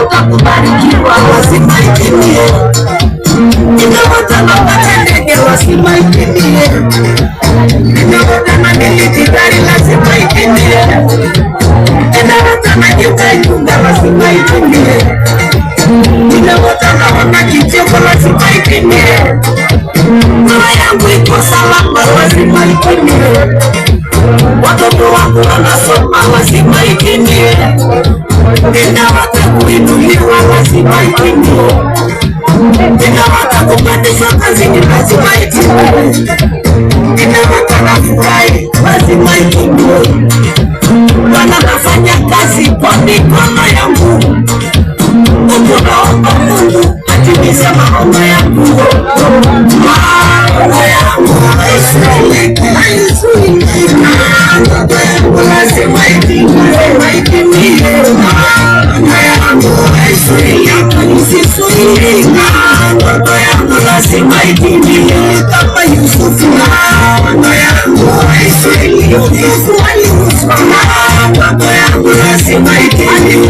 ndoto kubarikiwa lazima itimie. Ninaota napata ndege lazima itimie. Ninaota namiliki gari lazima itimie. Ninaota najenga nyumba lazima itimie. Ninaota naona kicheko lazima itimie. Ndoa yangu iko salama lazima itimie. Watoto wangu wanasoma lazima itimie. Ninaota kuinuliwa lazima itimie. Ninaota kupandishwa kazini lazima itimie. Ninaota nafurahi lazima itimie. Wanafanya kazi kwa mikono yangu. Naomba Mungu atimize maono yangu. Maono yangu haizuiliki. Lazima itimie. Maono yangu haizuiliki. Nisizuilika. Ndoto yangu lazima itimie. Kama Yusufu. Maono yangu haizuiliki. Yusufu aliufa. Ndoto yangu lazima itimie.